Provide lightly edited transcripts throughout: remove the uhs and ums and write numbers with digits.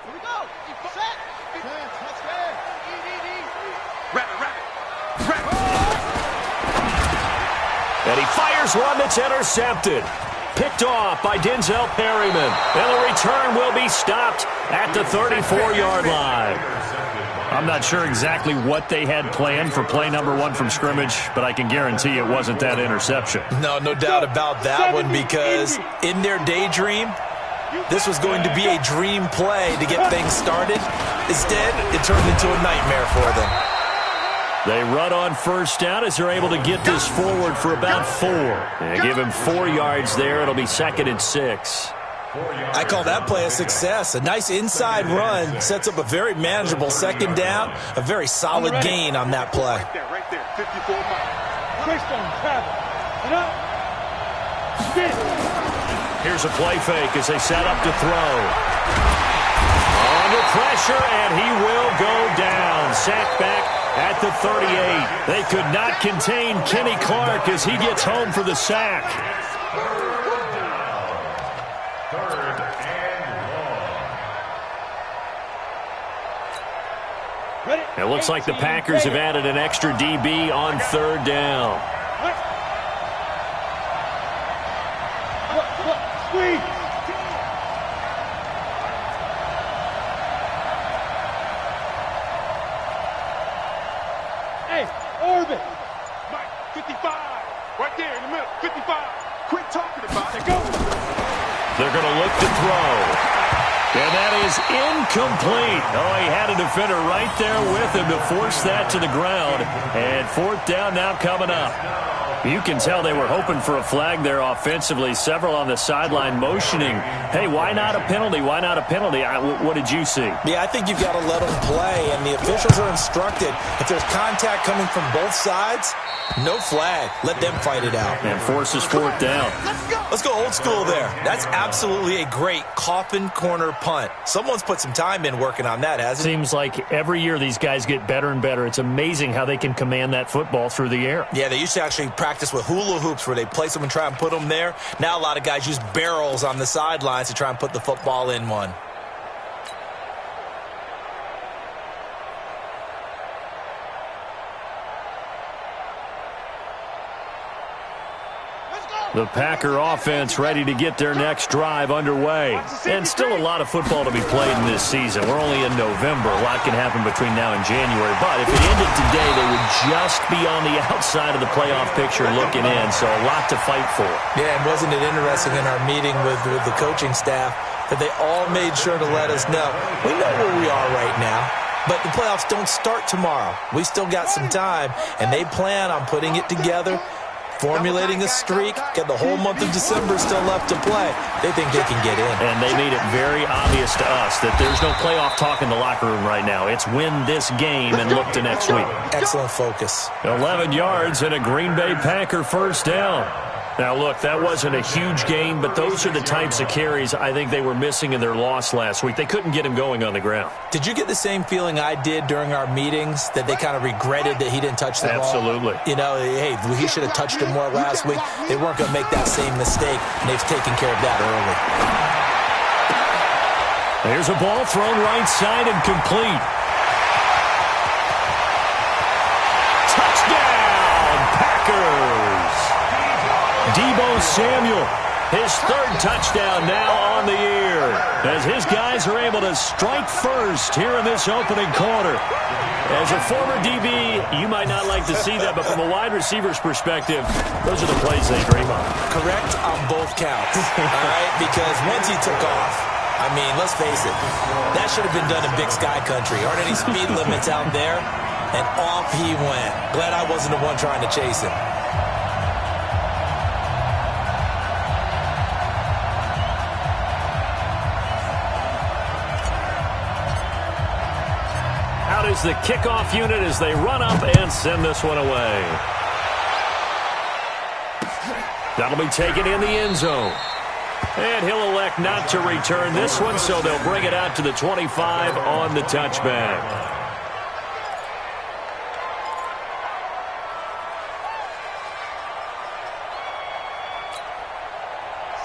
Here we go. Set. Let's go. Rapid. And he fires one that's intercepted. Picked off by Denzel Perryman. And the return will be stopped at the 34-yard line. I'm not sure exactly what they had planned for play number 1 from scrimmage, but I can guarantee it wasn't that interception. No doubt about that one, because in their daydream, this was going to be a dream play to get things started. Instead, it turned into a nightmare for them. They run on first down as they're able to get this forward for about 4. And give him 4 yards there. It'll be 2nd and 6. I call that play a success. A nice inside run sets up a very manageable second down. A very solid gain on that play. Right there. 54 miles. Christian, travel. And up. Spin. Here's a play fake as they set up to throw. Under pressure, and he will go down. Sacked back at the 38. They could not contain Kenny Clark as he gets home for the sack. It looks like the Packers have added an extra DB on 3rd down. Squeeze. Hey, orbit. Mike, 55. Right there in the middle. 55. Quit talking about it. Go. They're going to look to throw. And that is incomplete. Oh, he had a defender right there with him to force that to the ground. And 4th down now coming up. You can tell they were hoping for a flag there offensively. Several on the sideline motioning, hey, why not a penalty? Why not a penalty? What did you see? Yeah, I think you've got to let them play, and the officials are instructed, if there's contact coming from both sides, no flag. Let them fight it out. And forces 4th down. Let's go old school there. That's absolutely a great coffin corner punt. Someone's put some time in working on that, hasn't it? Seems like every year these guys get better and better. It's amazing how they can command that football through the air. Yeah, they used to actually practice with hula hoops where they place them and try and put them there. Now a lot of guys use barrels on the sidelines to try and put the football in one. The Packer offense ready to get their next drive underway. And still a lot of football to be played in this season. We're only in November. A lot can happen between now and January. But if it ended today, they would just be on the outside of the playoff picture looking in. So a lot to fight for. Yeah, and wasn't it interesting in our meeting with the coaching staff that they all made sure to let us know, we know where we are right now, but the playoffs don't start tomorrow. We still got some time, and they plan on putting it together, formulating a streak, got the whole month of December still left to play. They think they can get in. And they made it very obvious to us that there's no playoff talk in the locker room right now. It's win this game and look to next week. Excellent focus. 11 yards and a Green Bay Packer 1st down. Now, look, that wasn't a huge gain, but those are the types of carries I think they were missing in their loss last week. They couldn't get him going on the ground. Did you get the same feeling I did during our meetings, that they kind of regretted that he didn't touch the ball? Absolutely. You know, hey, he should have touched it more last week. They weren't going to make that same mistake, and they've taken care of that early. There's a ball thrown right side and complete. Touchdown, Packers! Deebo Samuel, his 3rd touchdown now on the year, as his guys are able to strike first here in this opening quarter. As a former DB, you might not like to see that, but from a wide receiver's perspective, those are the plays they dream of. Correct on both counts, all right? Because once he took off, I mean, let's face it, that should have been done in Big Sky Country. Aren't any speed limits out there? And off he went. Glad I wasn't the one trying to chase him. Is the kickoff unit as they run up and send this one away. That'll be taken in the end zone. And he'll elect not to return this one, so they'll bring it out to the 25 on the touchback.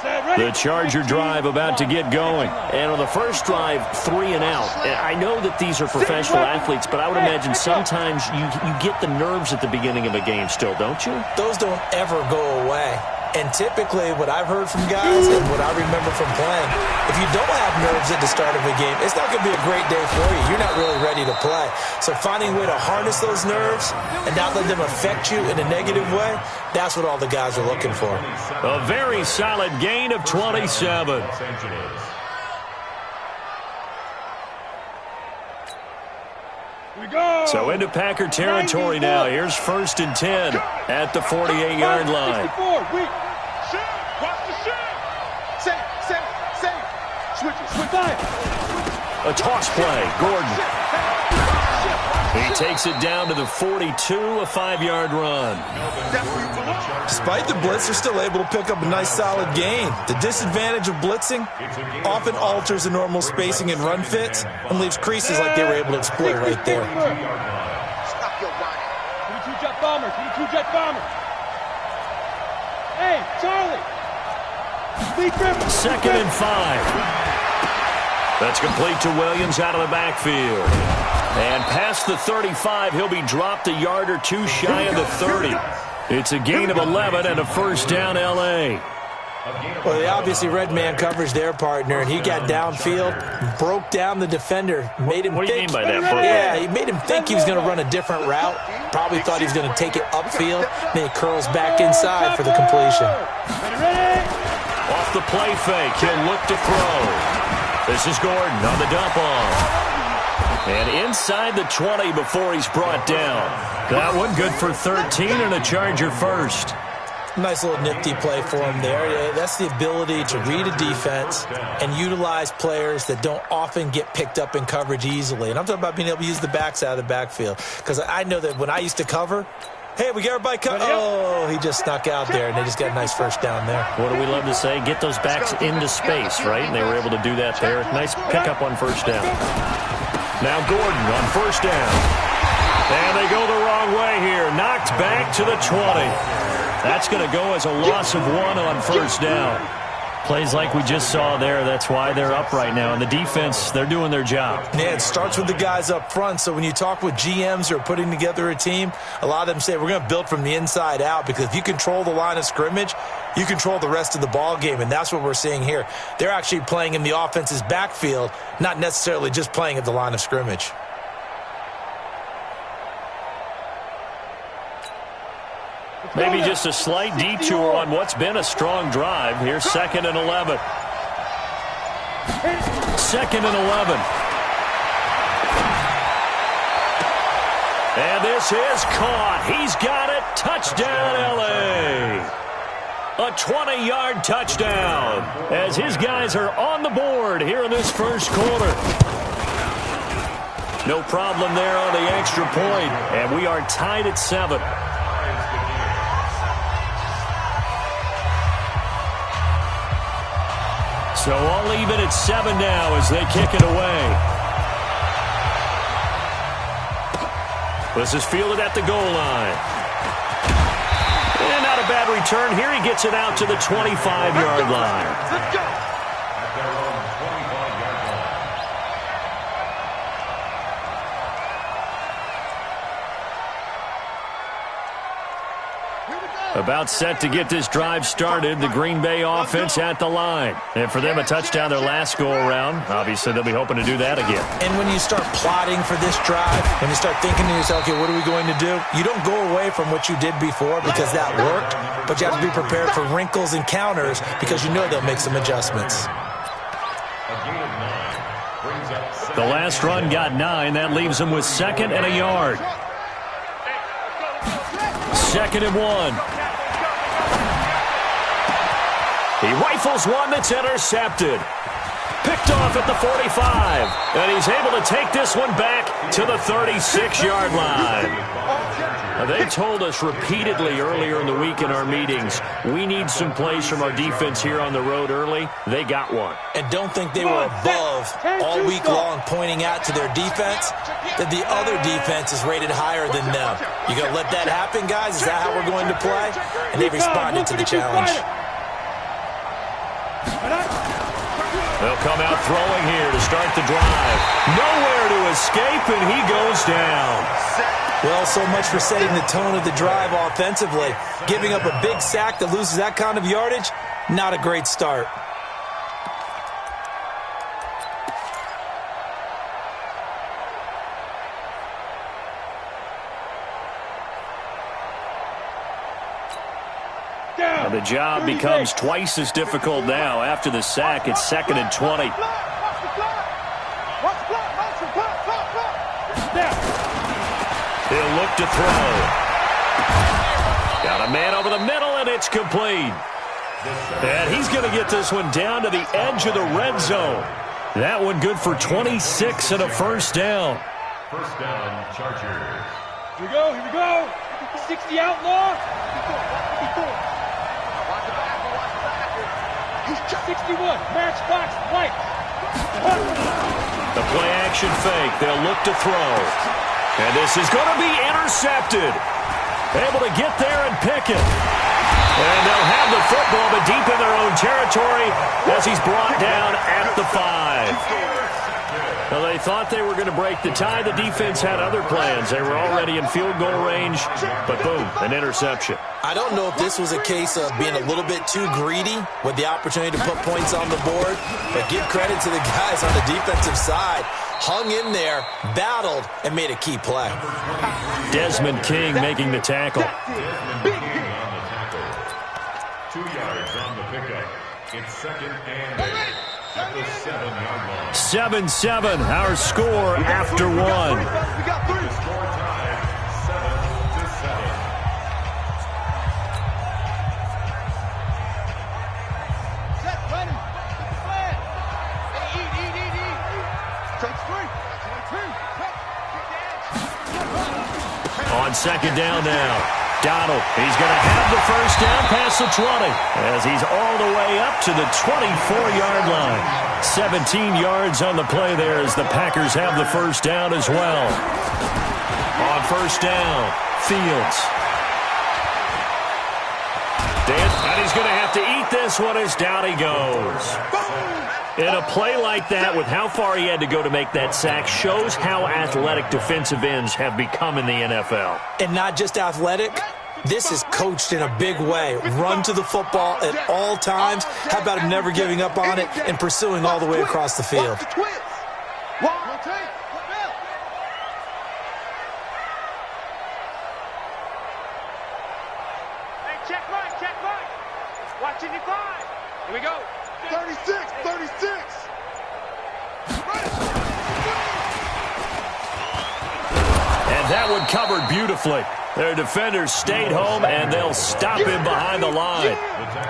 Set, The Charger drive about to get going. And on the first drive, 3 and out. And I know that these are professional athletes, but I would imagine sometimes you get the nerves at the beginning of a game still, don't you? Those don't ever go away. And typically, what I've heard from guys and what I remember from playing, if you don't have nerves at the start of a game, it's not going to be a great day for you. You're not really ready to play. So finding a way to harness those nerves and not let them affect you in a negative way, that's what all the guys are looking for. A very solid gain of 27. So into Packer territory now. Here's 1st and 10 at the 48-yard line. A toss play. Gordon. He takes it down to the 42, a 5-yard run. Despite the blitz, they're still able to pick up a nice solid gain. The disadvantage of blitzing often alters the normal spacing and run fits and leaves creases like they were able to exploit right there. Stop your running. 22-jet bomber, 22-jet bomber. Hey, Charlie. 2nd and 5. That's complete to Williams out of the backfield. And past the 35, he'll be dropped a yard or two shy of the 30. It's a gain of 11 and a 1st down, L.A. Well, they obviously read man coverage their partner, and he got downfield, broke down the defender, made him What do you think. mean by that, Booker? Yeah, he made him think he was going to run a different route. Probably thought he was going to take it upfield. Then he curls back inside for the completion. Off the play fake, he'll look to throw. This is Gordon on the dump off. And inside the 20 before he's brought down. That one good for 13 and a Charger 1st. Nice little nifty play for him there. That's the ability to read a defense and utilize players that don't often get picked up in coverage easily. And I'm talking about being able to use the backs out of the backfield. Because I know that when I used to cover, hey, we got everybody covered. Oh, he just snuck out there, and they just got a nice 1st down there. What do we love to say? Get those backs into space, right? And they were able to do that there. Nice pickup on 1st down. Now Gordon on 1st down. And they go the wrong way here. Knocked back to the 20. That's going to go as a loss of 1 on 1st down. Plays like we just saw there. That's why they're up right now. And the defense, they're doing their job. Yeah, it starts with the guys up front. So when you talk with GMs who are putting together a team, a lot of them say we're going to build from the inside out, because if you control the line of scrimmage, you control the rest of the ball game, and that's what we're seeing here. They're actually playing in the offense's backfield, not necessarily just playing at the line of scrimmage. Maybe just a slight detour on what's been a strong drive. Here's 2nd and 11. 2nd and 11. And this is caught. He's got it. Touchdown, L.A. A 20-yard touchdown as his guys are on the board here in this 1st quarter. No problem there on the extra point, and we are tied at 7. So all even at 7 now as they kick it away. This is fielded at the goal line. And not a bad return here. He gets it out to the 25-yard line. Let's go. About set to get this drive started, the Green Bay offense at the line. And for them, a touchdown their last go-around. Obviously, they'll be hoping to do that again. And when you start plotting for this drive, when you start thinking to yourself, okay, what are we going to do? You don't go away from what you did before because that worked, but you have to be prepared for wrinkles and counters because you know they'll make some adjustments. The last run got 9. That leaves them with 2nd and a yard. 2nd and 1. He rifles one that's intercepted. Picked off at the 45. And he's able to take this one back to the 36-yard line. Now, they told us repeatedly earlier in the week in our meetings, we need some plays from our defense here on the road early. They got one. And don't think they were above all week long pointing out to their defense that the other defense is rated higher than them. You going to let that happen, guys? Is that how we're going to play? And they responded to the challenge. They'll come out throwing here to start the drive. Nowhere to escape, and he goes down. Well, so much for setting the tone of the drive offensively. Giving up a big sack that loses that kind of yardage, not a great start. And the job becomes twice as difficult now. After the sack, it's 2nd and 20. He'll look to throw. Got a man over the middle, and it's complete. And he's going to get this one down to the edge of the red zone. That one good for 26 and a first down. First down, Chargers. Here we go, here we go. 60 outlaw. 61, matchbox white. The play action fake. They'll look to throw. And this is going to be intercepted. Able to get there and pick it. And they'll have the football, but deep in their own territory as he's brought down at the 5. Well, they thought they were going to break the tie. The defense had other plans. They were already in field goal range, but boom, an interception. I don't know if this was a case of being a little bit too greedy with the opportunity to put points on the board, but give credit to the guys on the defensive side. Hung in there, battled, and made a key play. Desmond King making the tackle. 2 yards on the pickup. It's 2nd and 8 at the 7-yard line. 7-7, our score after 1. We got 3. The score tied 7-7. Set, running. Flat. Eat. Takes 3. On 2nd down now. Donald, he's going to have the first down past the 20 as he's all the way up to the 24-yard line. 17 yards on the play there as the Packers have the first down as well. On first down, Fields. And he's going to have to eat this one as down he goes. In a play like that, with how far he had to go to make that sack, shows how athletic defensive ends have become in the NFL. And not just athletic, this is coached in a big way. Run to the football at all times. How about him never giving up on it and pursuing all the way across the field? Check right. Watching your 5. Here we go. 36. And that one covered beautifully. Their defenders stayed home, and they'll stop him behind the line.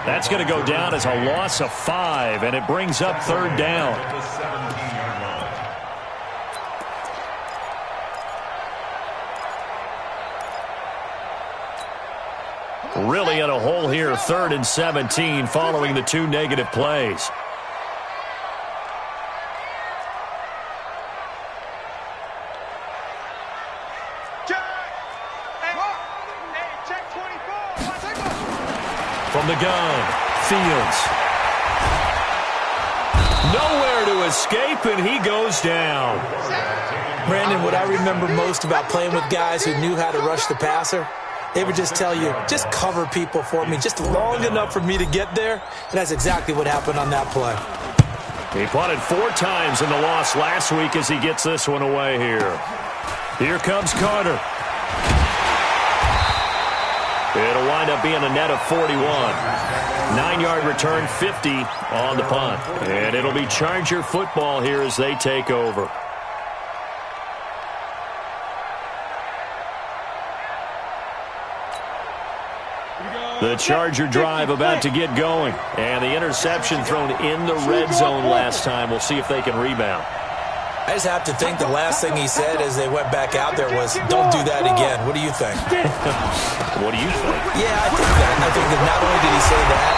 That's going to go down as a loss of 5, and it brings up 3rd down. At the 17-yard line. Really in a hole here, 3rd and 17 following the 2 negative plays. From the gun, Fields. Nowhere to escape, and he goes down. Brandon, what I remember most about playing with guys who knew how to rush the passer, they would just tell you, just cover people for me, just long enough for me to get there. And that's exactly what happened on that play. He punted 4 times in the loss last week as he gets this one away here. Here comes Carter. It'll wind up being a net of 41. 9-yard return, 50 on the punt. And it'll be Charger football here as they take over. The Charger drive about to get going. And the interception thrown in the red zone last time. We'll see if they can rebound. I just have to think the last thing he said as they went back out there was, don't do that again. What do you think? What do you think? Yeah, I think that. I think that not only did he say that,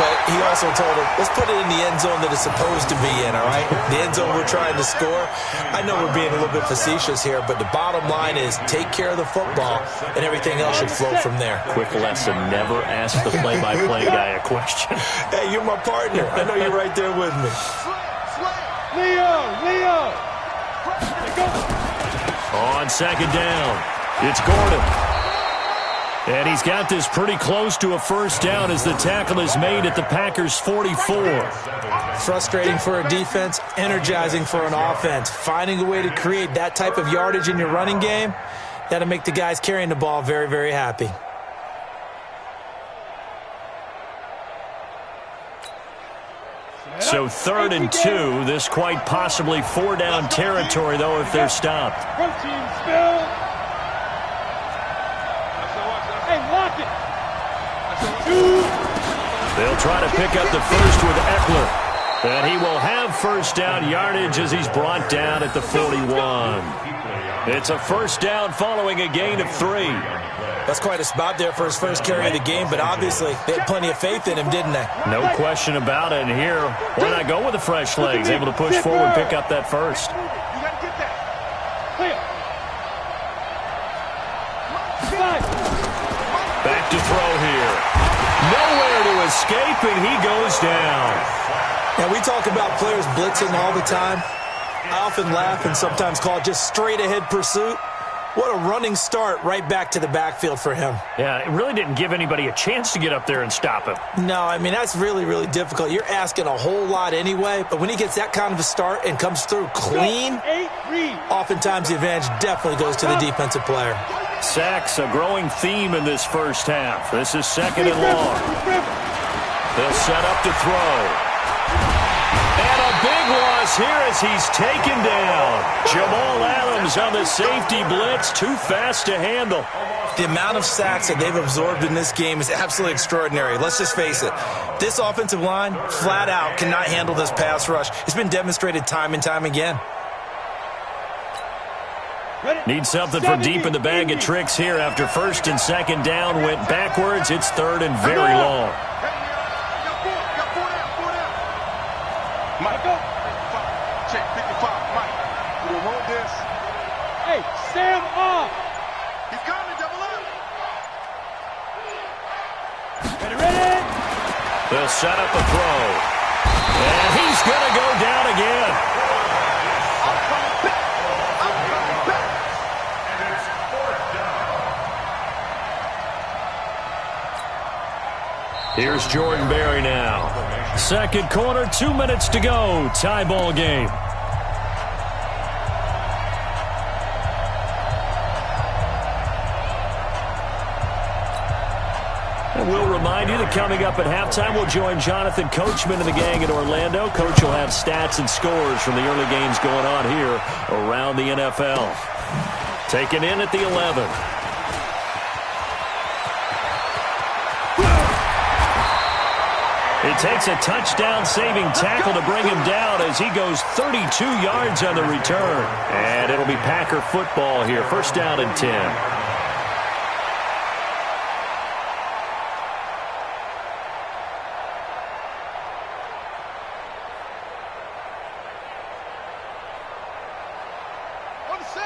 but he also told him, let's put it in the end zone that it's supposed to be in, all right? the end zone we're trying to score. I know we're being a little bit facetious here, but the bottom line is take care of the football, and everything else should flow from there. Quick lesson, never ask the play-by-play guy a question. Hey, you're my partner. I know you're right there with me. Leo! On second down, it's Gordon. And he's got this pretty close to a first down as the tackle is made at the Packers' 44. Frustrating for a defense, energizing for an offense. Finding a way to create that type of yardage in your running game, that'll make the guys carrying the ball very, very happy. So 3rd and 2, this quite possibly 4-down territory, though, if they're stopped. Protein spill. Hey, lock it. They'll try to pick up the first with Eckler. And he will have first down yardage as he's brought down at the 41. It's a first down following a gain of 3. That's quite a spot there for his first carry of the game, but obviously they had plenty of faith in him, didn't they? No question about it. And here, why not go with the fresh legs? Able to push forward, pick up that first. You got to get that. Clear. Back to throw here. Nowhere to escape, and he goes down. Now, we talk about players blitzing all the time. I often laugh and sometimes call it just straight-ahead pursuit. What a running start right back to the backfield for him. Yeah, it really didn't give anybody a chance to get up there and stop him. No, I mean, that's really, really difficult. You're asking a whole lot anyway, but when he gets that kind of a start and comes through clean, oftentimes the advantage definitely goes to the defensive player. Sacks, a growing theme in this first half. This is 2nd and long. They'll set up to throw. And a big loss here as he's taken down. Jamal Adams on the safety blitz, too fast to handle. The amount of sacks that they've absorbed in this game is absolutely extraordinary. Let's just face it. This offensive line, flat out, cannot handle this pass rush. It's been demonstrated time and time again. Need something for deep in the bag of tricks here after 1st and 2nd down went backwards. It's 3rd and very long. Mike, check 55, Mike. We'll hold this. Hey, Sam off. He's coming, double up. Ready? They'll set up a throw. And he's going to go down again. I'm coming back. And it's 4th down. Here's Jordan Berry now. Second quarter, 2 minutes to go. Tie ball game. And we'll remind you that coming up at halftime, we'll join Jonathan Coachman and the gang in Orlando. Coach will have stats and scores from the early games going on here around the NFL. Taken in at the 11. It takes a touchdown-saving tackle to bring him down as he goes 32 yards on the return. And it'll be Packer football here. First down and 10.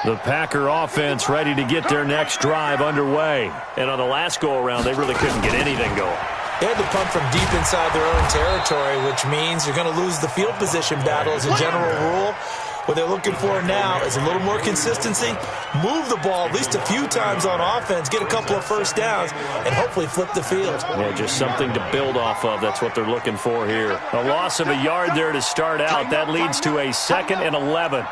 The Packer offense ready to get their next drive underway. And on the last go-around, they really couldn't get anything going. They had to punt from deep inside their own territory, which means you're going to lose the field position battle as a general rule. What they're looking for now is a little more consistency, move the ball at least a few times on offense, get a couple of first downs, and hopefully flip the field. Yeah, just something to build off of. That's what they're looking for here. A loss of a yard there to start out. That leads to a 2nd and 11.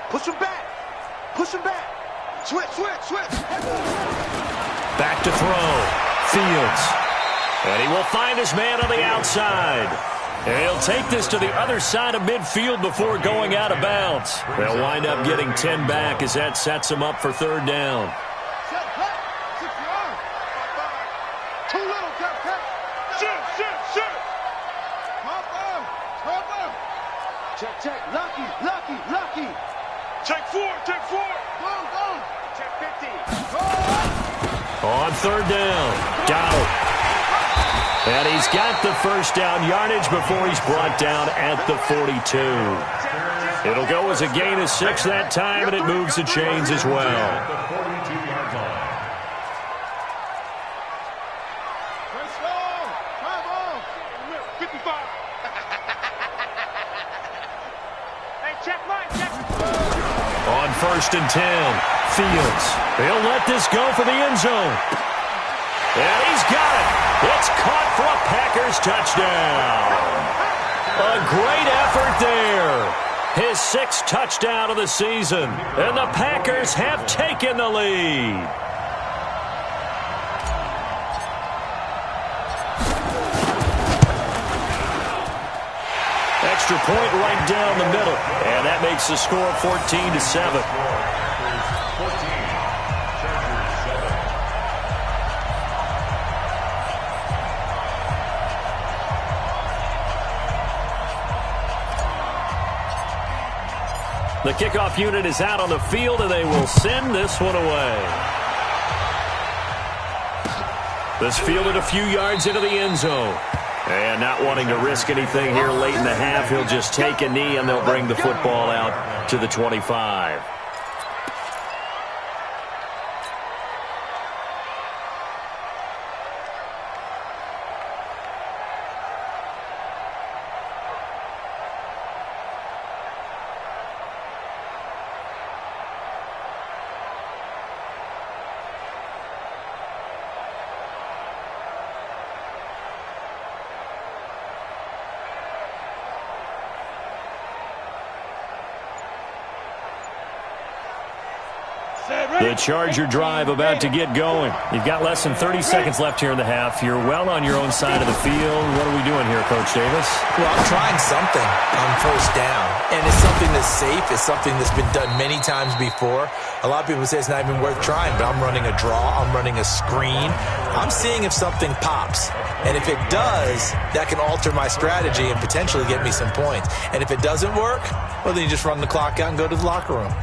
Push him back. Push him back. Switch. Back to throw. Fields. And he will find his man on the outside. And he'll take this to the other side of midfield before going out of bounds. They'll wind up getting 10 back as that sets him up for 3rd down. Too little, Cap. Shoot. Cover. Check. Lucky. Take 4. Go. Check 50. On third down, Donald. And he's got the first down yardage before he's brought down at the 42. It'll go as a gain of 6 that time, and it moves the chains as well. On first and 10, Fields. He'll let this go for the end zone. And he's got it. It's caught for a Packers touchdown. A great effort there. His 6th touchdown of the season. And the Packers have taken the lead. Extra point right down the middle. And that makes the score 14-7. The kickoff unit is out on the field, and they will send this one away. This fielded a few yards into the end zone. And not wanting to risk anything here late in the half, he'll just take a knee, and they'll bring the football out to the 25. The Charger drive about to get going. You've got less than 30 seconds left here in the half. You're well on your own side of the field. What are we doing here, Coach Davis? Well, I'm trying something on first down. And it's something that's safe. It's something that's been done many times before. A lot of people say it's not even worth trying, but I'm running a draw. I'm running a screen. I'm seeing if something pops. And if it does, that can alter my strategy and potentially get me some points. And if it doesn't work, well, then you just run the clock out and go to the locker room.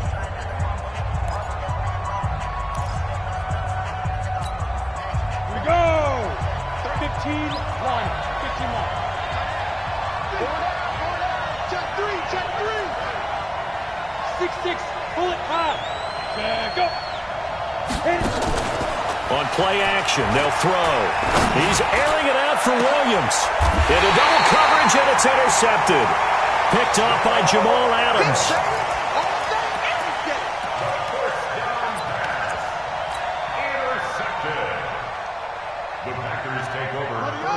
On play action, they'll throw. He's airing it out for Williams. Into double coverage, and it's intercepted. Picked up by Jamal Adams.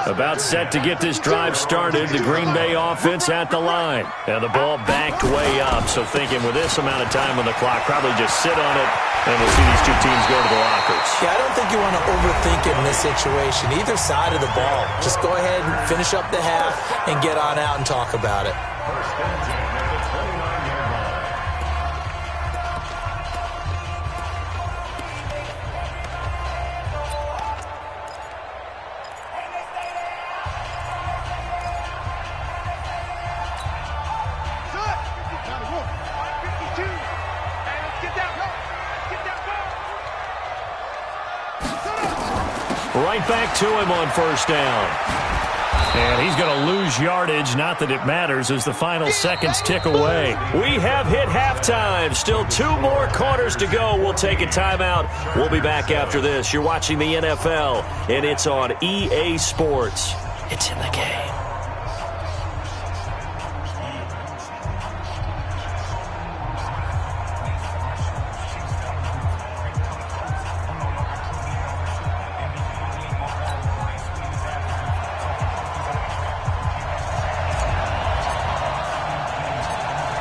About set to get this drive started. The Green Bay offense at the line. And the ball backed way up. So thinking with this amount of time on the clock, probably just sit on it, and we'll see these two teams go to the lockers. Yeah, I don't think you want to overthink it in this situation. Either side of the ball. Just go ahead and finish up the half and get on out and talk about it. First and 10 at the 29-yard line. Right back to him on first down. And he's going to lose yardage. Not that it matters as the final seconds tick away. We have hit halftime. Still 2 more quarters to go. We'll take a timeout. We'll be back after this. You're watching the NFL, and it's on EA Sports. It's in the game.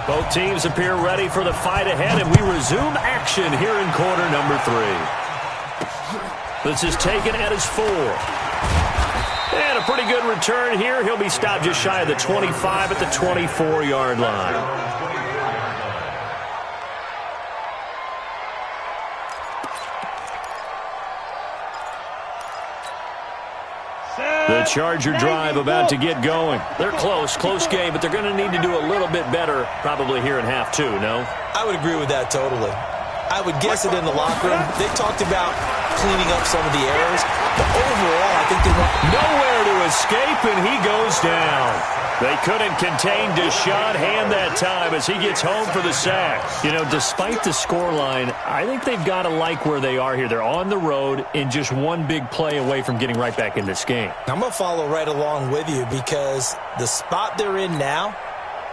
Both teams appear ready for the fight ahead, and we resume action here in quarter number 3. This is taken at his 4. And a pretty good return here. He'll be stopped just shy of the 25 at the 24-yard line. The Charger drive about to get going. They're close game, but they're going to need to do a little bit better probably here in half 2, no? I would agree with that totally. I would guess it in the locker room. They talked about cleaning up some of the errors, but overall, I think they want nowhere to escape, and he goes down. They couldn't contain Deshaun Hand that time as he gets home for the sack. You know, despite the scoreline, I think they've got to like where they are here. They're on the road and just one big play away from getting right back in this game. I'm going to follow right along with you because the spot they're in now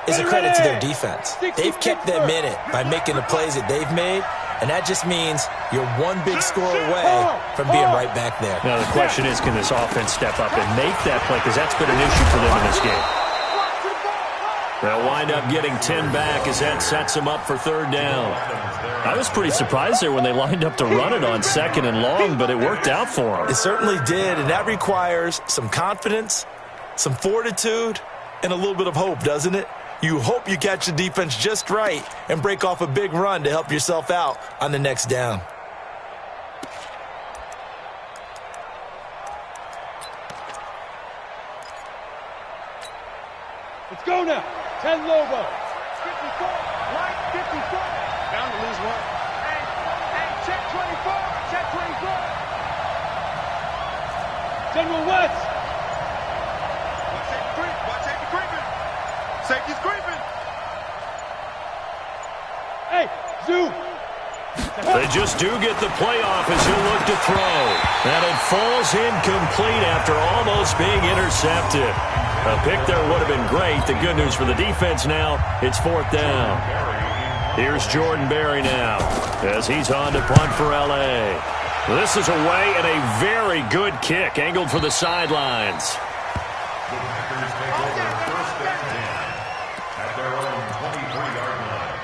is a credit to their defense. They've kept them in it by making the plays that they've made, and that just means you're one big score away from being right back there. Now the question is, can this offense step up and make that play? Because that's been an issue for them in this game. They'll wind up getting 10 back as that sets them up for third down. I was pretty surprised there when they lined up to run it on second and long, but it worked out for them. It certainly did, and that requires some confidence, some fortitude, and a little bit of hope, doesn't it? You hope you catch the defense just right and break off a big run to help yourself out on the next down. Let's go now. 10 Lobo. 54. Right, 54. Bound to lose one. Hey, check 24. Check 24. General West. Watch safety creeping. Safety's creeping. Hey, Zoo. They just do get the playoff as he'll look to throw. And it falls incomplete after almost being intercepted. A pick there would have been great. The good news for the defense now, it's fourth down. Here's Jordan Berry now as he's on to punt for L.A. This is away and a very good kick angled for the sidelines. The Packers take over first and 10 at their own 23-yard line.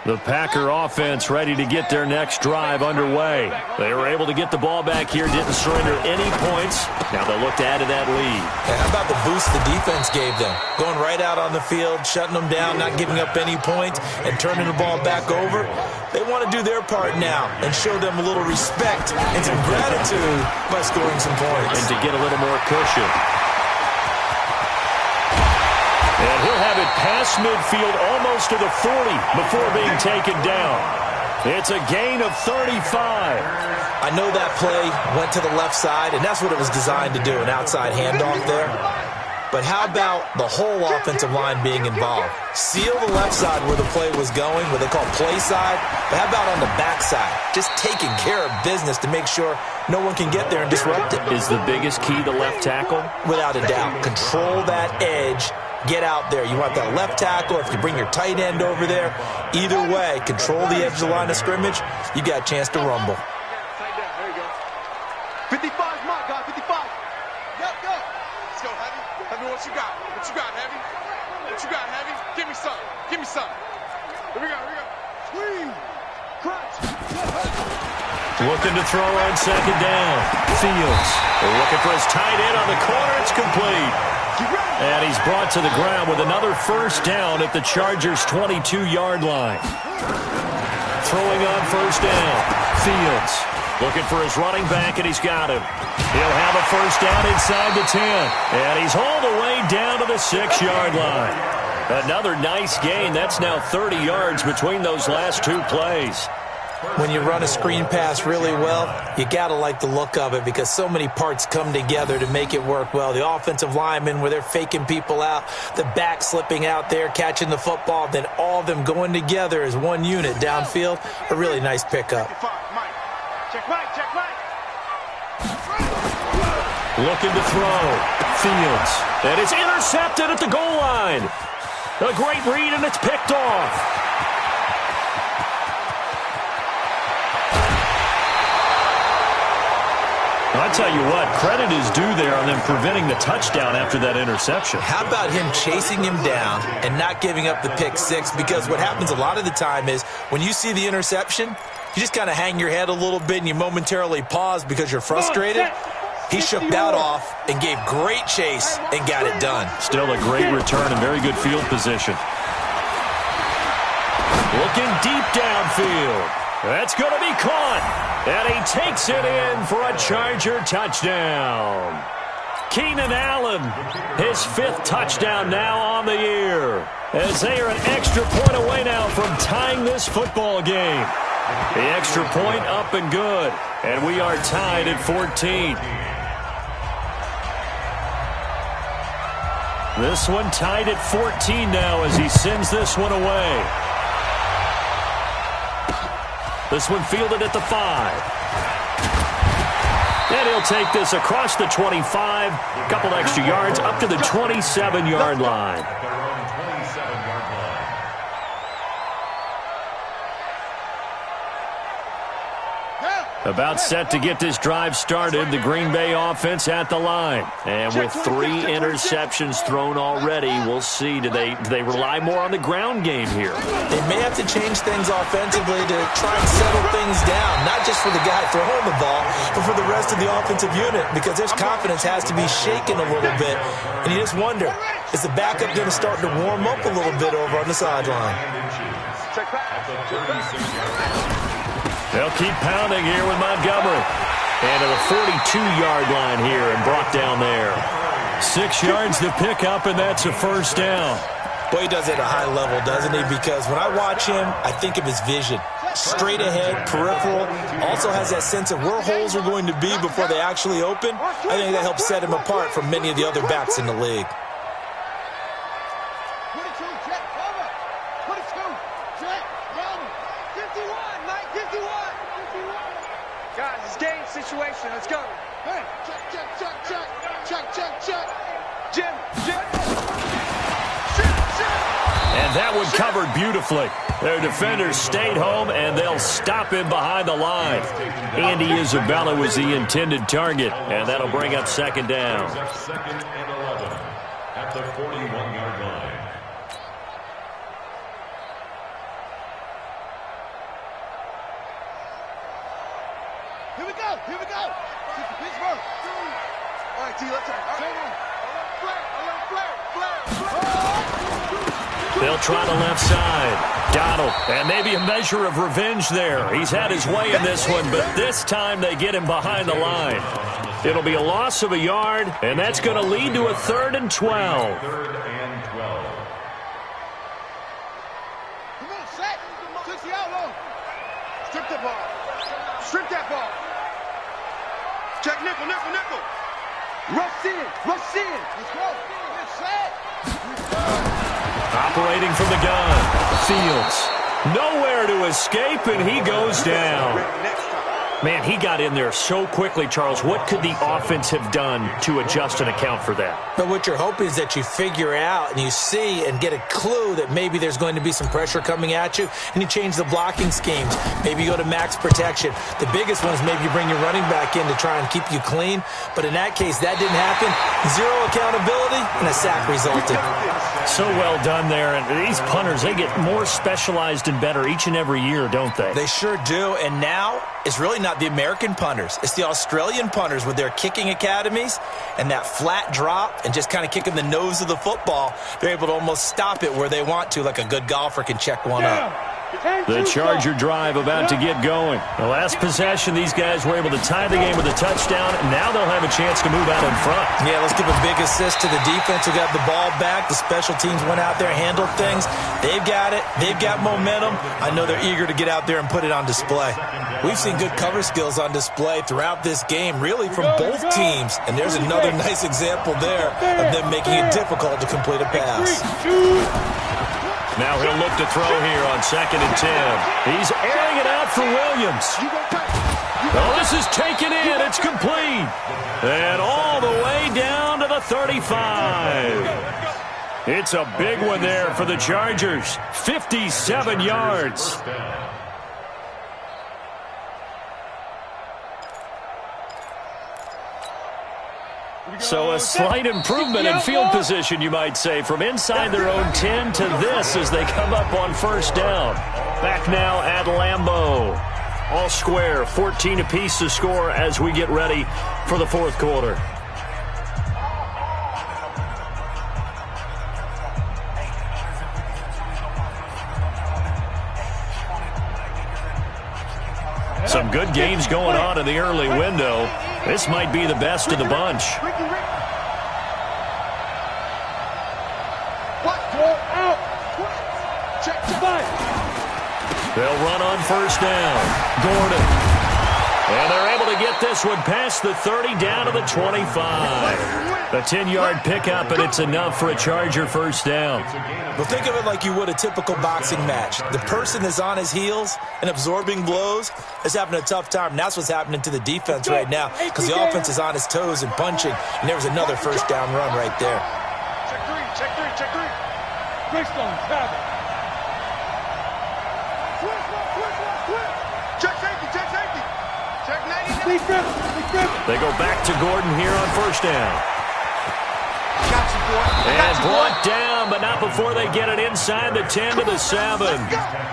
The Packer offense ready to get their next drive underway. They were able to get the ball back here, didn't surrender any points. Now they'll look to add to that lead. And how about the boost the defense gave them? Going right out on the field, shutting them down, not giving up any points, and turning the ball back over. They want to do their part now and show them a little respect and some gratitude by scoring some points. And to get a little more cushion. And he'll have it past midfield almost to the 40 before being taken down. It's a gain of 35. I know that play went to the left side, and that's what it was designed to do, an outside handoff there. But how about the whole offensive line being involved? Seal the left side where the play was going, what they call play side. But how about on the back side? Just taking care of business to make sure no one can get there and disrupt it. Is the biggest key to left tackle? Without a doubt. Control that edge. Get out there. You want that left tackle. If you bring your tight end over there, either way, control the edge of the line of scrimmage, you got a chance to rumble. There you go. 55's my guy, 55. Yep, go. Let's go, Heavy. Heavy, what you got? What you got, Heavy? What you got, Heavy? Give me some. Give me some. Here we go, here we go. Swing. Crunch. Looking to throw on second down. Fields looking for his tight end on the corner. It's complete. And he's brought to the ground with another first down at the Chargers' 22-yard line. Throwing on first down. Fields looking for his running back, and he's got him. He'll have a first down inside the 10. And he's all the way down to the 6-yard line. Another nice gain. That's now 30 yards between those last two plays. When you run a screen pass really well, you got to like the look of it because so many parts come together to make it work well. The offensive linemen where they're faking people out, the back slipping out there, catching the football, then all of them going together as one unit downfield. A really nice pickup. Check right, check right. Looking to throw. Fields. And it's intercepted at the goal line. A great read, and it's picked off. I tell you what, credit is due there on them preventing the touchdown after that interception. How about him chasing him down and not giving up the pick six? Because what happens a lot of the time is when you see the interception, you just kind of hang your head a little bit and you momentarily pause because you're frustrated. He shook that off and gave great chase and got it done. Still a great return and very good field position. Looking deep downfield. That's going to be caught. And he takes it in for a Charger touchdown. Keenan Allen, his 5th touchdown now on the year, as they are an extra point away now from tying this football game. The extra point up and good, and we are tied at 14. This one tied at 14 now as he sends this one away. This one fielded at the 5. And he'll take this across the 25, a couple extra yards, up to the 27-yard line. About set to get this drive started, the Green Bay offense at the line. And with 3 interceptions thrown already, we'll see, do they rely more on the ground game here? They may have to change things offensively to try and settle things down, not just for the guy throwing the ball, but for the rest of the offensive unit, because his confidence has to be shaken a little bit. And you just wonder, is the backup going to start to warm up a little bit over on the sideline? They'll keep pounding here with Montgomery. And to the 42-yard line here and brought down there. 6 yards to pick up, and that's a first down. Boy, he does it at a high level, doesn't he? Because when I watch him, I think of his vision. Straight ahead, peripheral. Also has that sense of where holes are going to be before they actually open. I think that helps set him apart from many of the other backs in the league. Situation. Let's go. Hey, check. Jim. And that one covered beautifully. Their defenders stayed home, and they'll stop him behind the line. Andy Isabella was the intended target, and that'll bring up second down. Second and 11 at the 41-yard line. Here we go. Pittsburgh. All right, T, let's go. They'll try the left side. Donald, and maybe a measure of revenge there. He's had his way in this one, but this time they get him behind the line. It'll be a loss of a yard, and that's going to lead to a 3rd and 12. Third and 12. Come on, set. 60 out low. Strip the ball. Strip that ball. Check nickel. Rush in. Let's go. Operating from the gun. Fields. Nowhere to escape, and he goes down. Man, he got in there so quickly, Charles. What could the offense have done to adjust and account for that? But what you're hoping is that you figure out and you see and get a clue that maybe there's going to be some pressure coming at you, and you change the blocking schemes. Maybe you go to max protection. The biggest one is maybe you bring your running back in to try and keep you clean. But in that case, that didn't happen. 0 accountability, and a sack resulted. So well done there. And these punters, they get more specialized and better each and every year, don't they? They sure do. And now it's really not the American punters. It's the Australian punters with their kicking academies and that flat drop and just kind of kicking the nose of the football. They're able to almost stop it where they want to, like a good golfer can check one up. The Charger drive about to get going. The last possession, these guys were able to tie the game with a touchdown, and now they'll have a chance to move out in front. Yeah, let's give a big assist to the defense who got the ball back. The special teams went out there, handled things. They've got it. They've got momentum. I know they're eager to get out there and put it on display. We've seen good cover skills on display throughout this game, really from both teams. And there's another nice example there of them making it difficult to complete a pass. Now he'll look to throw here on 2nd and 10. He's airing it out for Williams. Oh, this is taken in. It's complete. And all the way down to the 35. It's a big one there for the Chargers. 57 yards. So a slight improvement in field position, you might say, from inside their own 10 to this as they come up on first down. Back now at Lambeau. All square, 14 apiece to score as we get ready for the 4th quarter. Some good games going on in the early window. This might be the best of the bunch. They'll run on first down. Gordon. And they're able to get this one past the 30 down to the 25. A 10-yard pickup, and it's enough for a Charger first down. Well, think of it like you would a typical boxing match. The person that's on his heels and absorbing blows is having a tough time. And that's what's happening to the defense right now because the offense is on his toes and punching. And there was another first down run right there. Check three. Greystone, grab it. Check safety. Check 90. They go back to Gordon here on first down. Got you, boy. And brought down, but not before they get it inside the 10 to the 7.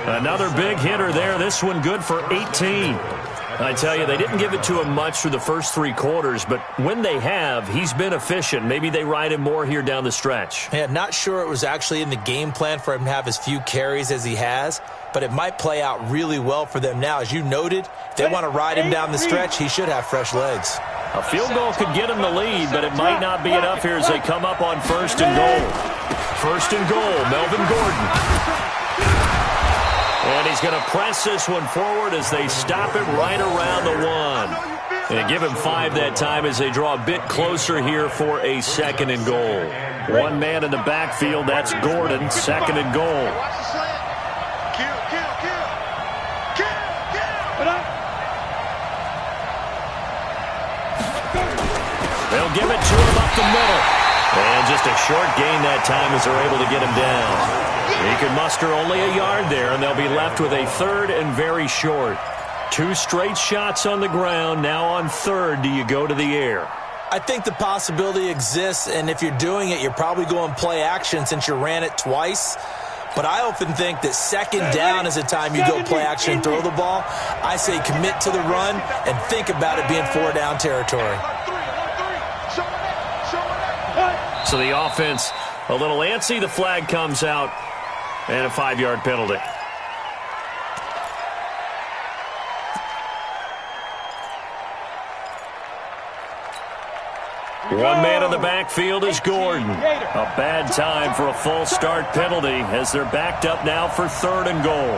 Another big hitter there. This one good for 18. I tell you, they didn't give it to him much through the first 3 quarters, but when they have, he's been efficient. Maybe they ride him more here down the stretch. Yeah, not sure it was actually in the game plan for him to have as few carries as he has, but it might play out really well for them now. As you noted, if they want to ride him down the stretch, he should have fresh legs. A field goal could get him the lead, but it might not be enough here as they come up on first and goal. First and goal, Melvin Gordon. And he's going to press this one forward as they stop it right around the 1. And give him 5 that time as they draw a bit closer here for a second and goal. One man in the backfield, that's Gordon, second and goal. Watch the slant. Kill. They'll give it to him up the middle. And just a short gain that time as they're able to get him down. He could muster only a yard there, and they'll be left with a third and very short. 2 straight shots on the ground. Now on third, do you go to the air? I think the possibility exists, and if you're doing it, you're probably going play action since you ran it twice. But I often think that second down is the time you go play action and throw the ball. I say commit to the run and think about it being 4 down territory. So the offense a little antsy. The flag comes out and a 5-yard penalty. One man in the backfield is Gordon. A bad time for a false start penalty as they're backed up now for third and goal.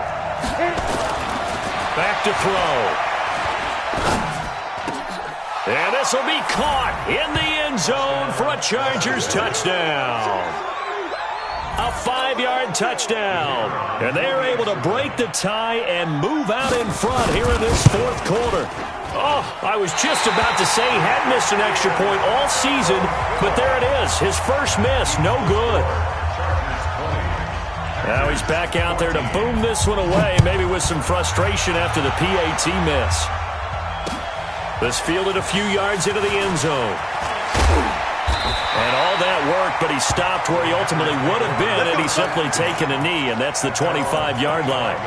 Back to throw. And this will be caught in the end zone for a Chargers touchdown. A 5-yard touchdown. And they're able to break the tie and move out in front here in this fourth quarter. Oh, I was just about to say he had missed an extra point all season, but there it is. His first miss, no good. Now he's back out there to boom this one away, maybe with some frustration after the PAT miss. This fielded a few yards into the end zone. And all that work, but he stopped where he ultimately would have been had he simply taken a knee, and that's the 25-yard line.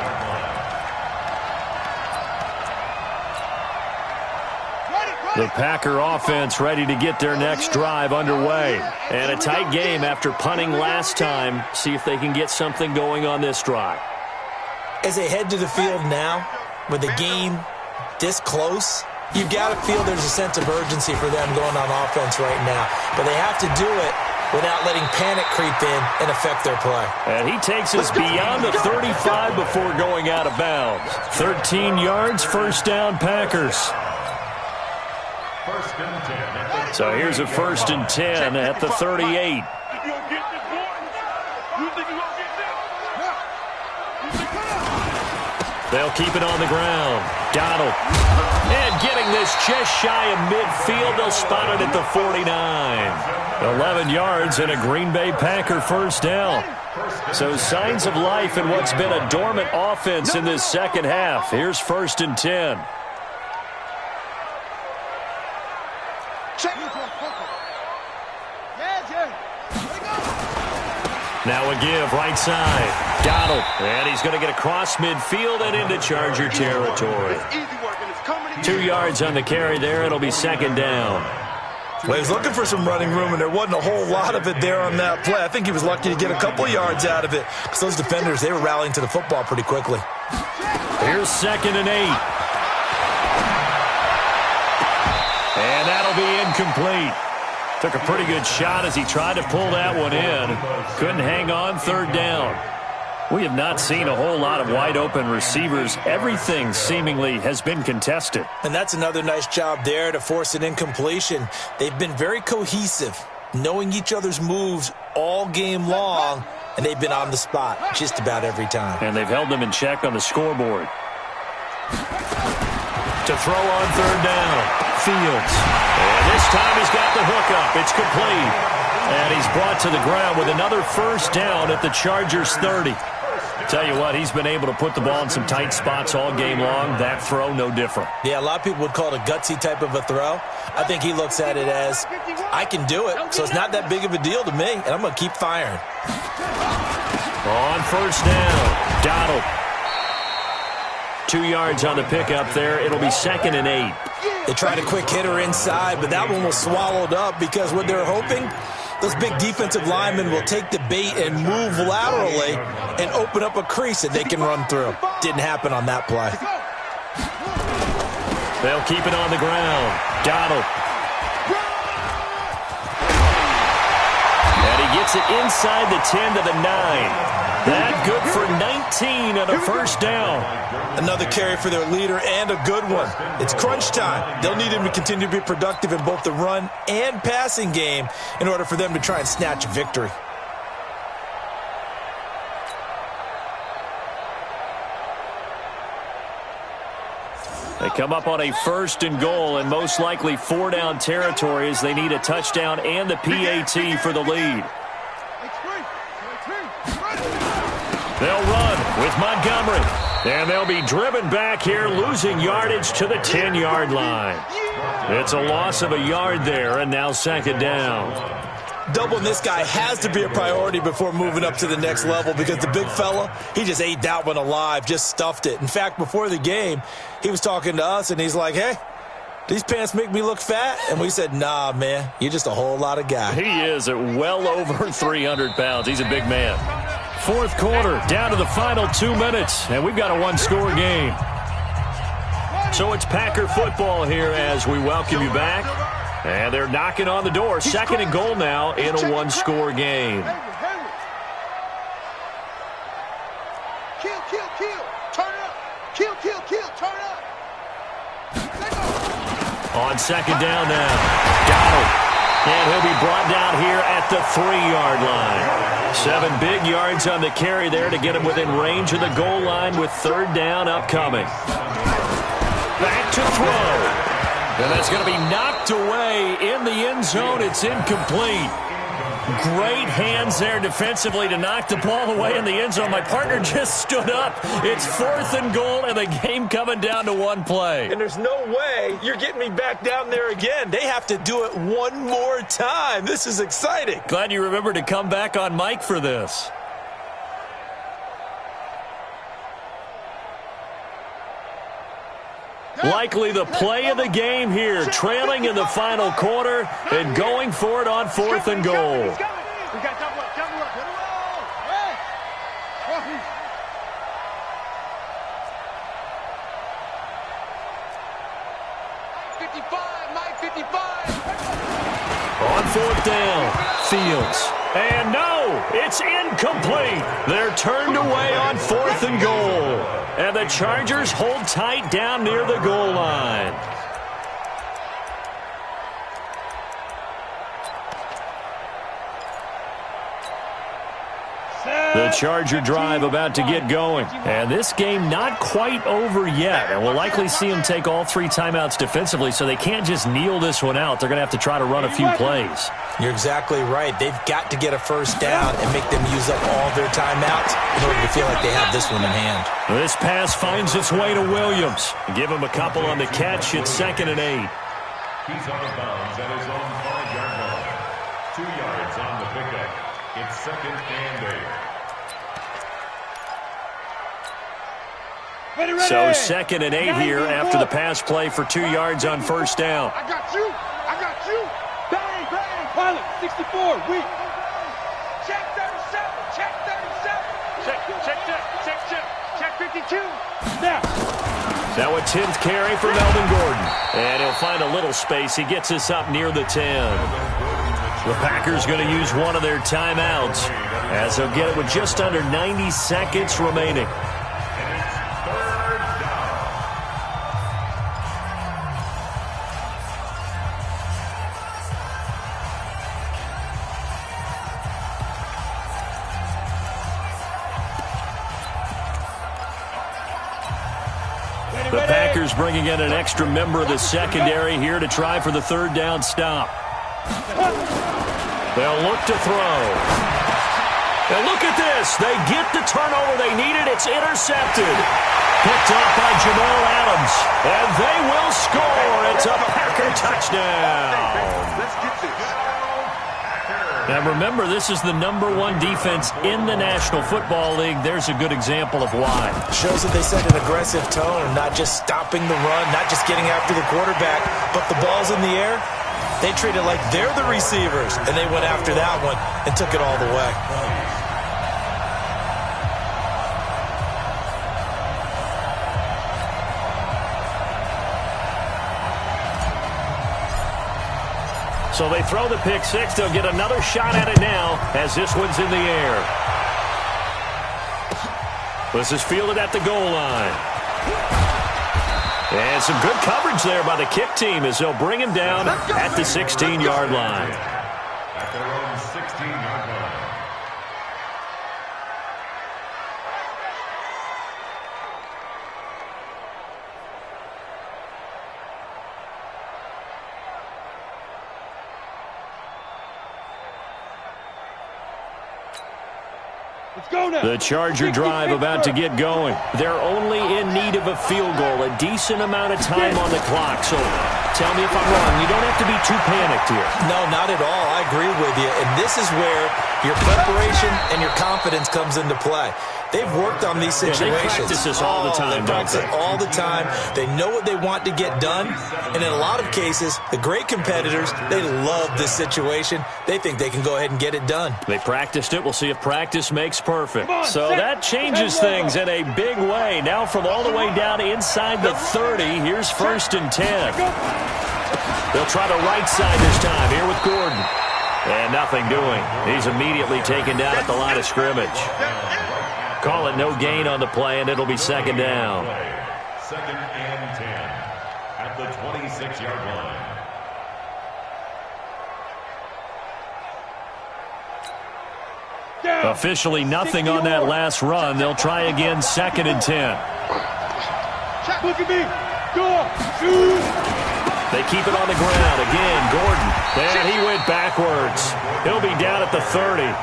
The Packer offense ready to get their next drive underway. And a tight game after punting last time. See if they can get something going on this drive. As they head to the field now, with the game this close, you've got to feel there's a sense of urgency for them going on offense right now. But they have to do it without letting panic creep in and affect their play. And he takes us beyond the 35 before going out of bounds. 13 yards, first down, Packers. So here's a 1st and 10 at the 38. They'll keep it on the ground. Donald. And getting this just shy of midfield. They'll spot it at the 49. 11 yards and a Green Bay Packer first down. So signs of life in what's been a dormant offense in this second half. Here's 1st and 10. Now a give, right side. Donald. And he's going to get across midfield and into Charger territory. 2 yards on the carry there. It'll be second down. Well, he was looking for some running room, and there wasn't a whole lot of it there on that play. I think he was lucky to get a couple yards out of it because those defenders, they were rallying to the football pretty quickly. Here's 2nd and 8. And that'll be incomplete. Took a pretty good shot as he tried to pull that one in. Couldn't hang on, third down. We have not seen a whole lot of wide-open receivers. Everything seemingly has been contested. And that's another nice job there to force an incompletion. They've been very cohesive, knowing each other's moves all game long, and they've been on the spot just about every time. And they've held them in check on the scoreboard. To throw on third down, Fields. And this time he's got the hook up. It's complete. And he's brought to the ground with another first down at the Chargers' 30. Tell you what, he's been able to put the ball in some tight spots all game long. That throw, no different. Yeah, a lot of people would call it a gutsy type of a throw. I think he looks at it as, I can do it, so it's not that big of a deal to me, and I'm going to keep firing. On first down, Donald. 2 yards on the pickup there. It'll be 2nd and 8. They tried a quick hitter inside, but that one was swallowed up because what they're hoping, those big defensive linemen will take the bait and move laterally and open up a crease that they can run through. Didn't happen on that play. They'll keep it on the ground. Donald. And he gets it inside the 10 to the 9. That good for 19 and a first down. Another carry for their leader and a good one. It's crunch time. They'll need him to continue to be productive in both the run and passing game in order for them to try and snatch a victory. They come up on a 1st and goal and most likely 4-down territory as they need a touchdown and the PAT for the lead. They'll run with Montgomery. And they'll be driven back here, losing yardage to the 10-yard line. It's a loss of a yard there, and now 2nd down. Doubling this guy has to be a priority before moving up to the next level because the big fella, he just ate that one alive, just stuffed it. In fact, before the game, he was talking to us, and he's like, hey, these pants make me look fat? And we said, nah, man, you're just a whole lot of guy. He is at well over 300 pounds. He's a big man. 4th quarter, down to the final 2 minutes, and we've got a one-score game. So it's Packer football here as we welcome you back. And they're knocking on the door. 2nd and goal now in a one-score game. Kill, kill, kill. Turn it up. Kill, kill, kill. Turn it up. On 2nd down now, Donald. And he'll be brought down here at the 3-yard line. 7 big yards on the carry there to get him within range of the goal line with 3rd down upcoming. Back to throw. And that's going to be knocked away in the end zone. It's incomplete. Great hands there defensively to knock the ball away in the end zone. My partner just stood up. It's 4th and goal, and the game coming down to one play. And there's no way you're getting me back down there again. They have to do it one more time. This is exciting. Glad you remembered to come back on mic for this. Likely the play of the game here, trailing in the final quarter and going for it on 4th and goal. We got double up, double up. Hey! 55, Mike, 55. On 4th down, Fields. And no, it's incomplete. They're turned away on 4th and goal. And the Chargers hold tight down near the goal line. The Charger drive about to get going. And this game not quite over yet. And we'll likely see them take all 3 timeouts defensively, so they can't just kneel this one out. They're going to have to try to run a few plays. You're exactly right. They've got to get a first down and make them use up all their timeouts in order to feel like they have this one in hand. This pass finds its way to Williams. Give him a couple on the catch. It's 2nd and 8. He's out of bounds at his own 5-yard line. 2 yards on the pickup. It's 2nd and 8. Ready, ready. So 2nd and 8 here after the pass play for 2 yards on first down. I got you. I got you. Bang, bang. Pilot, 64, weak. Check 37. Check 37. Check 52. Snap. Now a 10th carry for Melvin Gordon. And he'll find a little space. He gets us up near the 10. The Packers going to use one of their timeouts as they'll get it with just under 90 seconds remaining. The Packers bringing in an extra member of the secondary here to try for the third down stop. They'll look to throw. And look at this. They get the turnover they needed. It's intercepted. Picked up by Jamal Adams. And they will score. It's a Packer touchdown. Let's get this. Now remember, this is the #1 defense in the National Football League. There's a good example of why. Shows that they set an aggressive tone, not just stopping the run, not just getting after the quarterback, but the ball's in the air. They treat it like they're the receivers, and they went after that one and took it all the way. So they throw the pick six. They'll get another shot at it now as this one's in the air. This is fielded at the goal line. And some good coverage there by the kick team as they'll bring him down at the 16-yard line. At their own 16-yard line. Let's go now. The Charger drive about to get going. They're only in need of a field goal, a decent amount of time on the clock. So tell me if I'm wrong. You don't have to be too panicked here. No, not at all. I agree with you. And this is where your preparation and your confidence comes into play. They've worked on these situations. Yeah, they practice this all the time, they practice it all the time. They know what they want to get done. And in a lot of cases, the great competitors, they love this situation. They think they can go ahead and get it done. They practiced it. We'll see if practice makes perfect. So that changes things in a big way. Now from all the way down inside the 30, here's 1st and 10. They'll try the right side this time here with Gordon. And nothing doing. He's immediately taken down at the line of scrimmage. Call it no gain on the play, and it'll be 2nd down. 2nd and 10 at the 26-yard line. Officially nothing on that last run. They'll try again 2nd and 10. Look at me. Go. Shoot. They keep it on the ground. Again, Gordon. And he went backwards. He'll be down at the 30.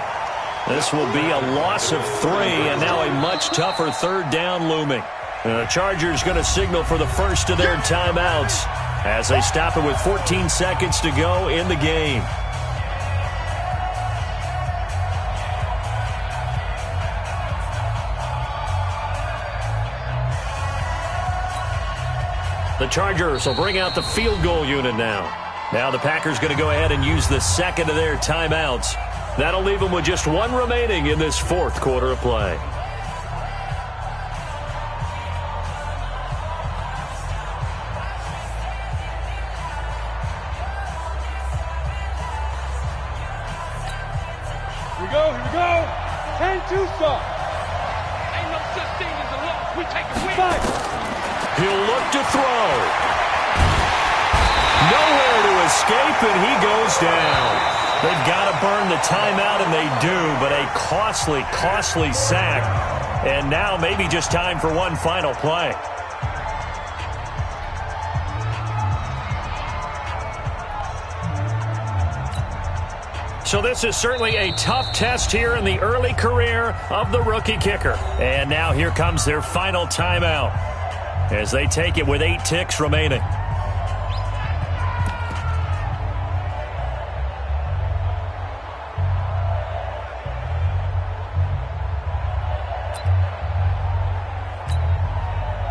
This will be a loss of 3, and now a much tougher 3rd down looming. The Chargers going to signal for the first of their timeouts as they stop it with 14 seconds to go in the game. The Chargers will bring out the field goal unit now. Now the Packers going to go ahead and use the second of their timeouts. That'll leave them with just 1 remaining in this 4th quarter of play. Here we go. 10-2 stop. Ain't no such thing as a loss. We take a win. He'll look to throw. Nowhere to escape, and he goes down. They've got to burn the timeout, and they do, but a costly, costly sack. And now maybe just time for one final play. So this is certainly a tough test here in the early career of the rookie kicker. And now here comes their final timeout as they take it with 8 ticks remaining.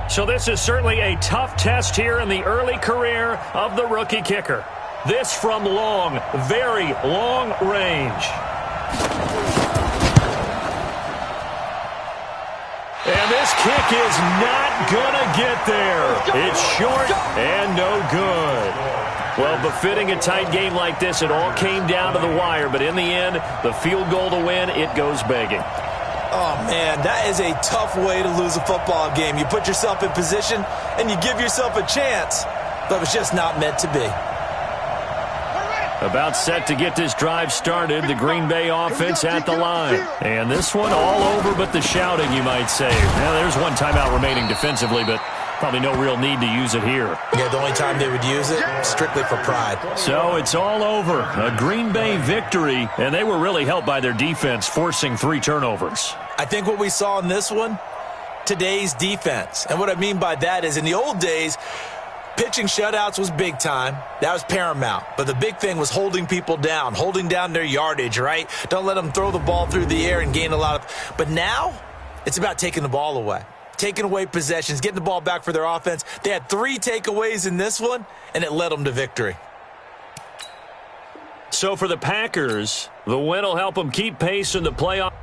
So this is certainly a tough test here in the early career of the rookie kicker. This from long, very long range. And this kick is not going to get there. It's short and no good. Well, befitting a tight game like this, it all came down to the wire. But in the end, the field goal to win, it goes begging. Oh, man, that is a tough way to lose a football game. You put yourself in position, and you give yourself a chance. But it's just not meant to be. About set to get this drive started, the Green Bay offense at the line. And this one all over but the shouting, you might say. Now, there's one timeout remaining defensively, but probably no real need to use it here. Yeah, the only time they would use it, strictly for pride. So it's all over. A Green Bay victory, and they were really helped by their defense, forcing 3 turnovers. I think what we saw in this one, today's defense. And what I mean by that is in the old days, pitching shutouts was big time. That was paramount. But the big thing was holding people down, holding down their yardage, right? Don't let them throw the ball through the air and gain a lot of... But now, it's about taking the ball away. Taking away possessions, getting the ball back for their offense. They had 3 takeaways in this one, and it led them to victory. So for the Packers, the win will help them keep pace in the playoff.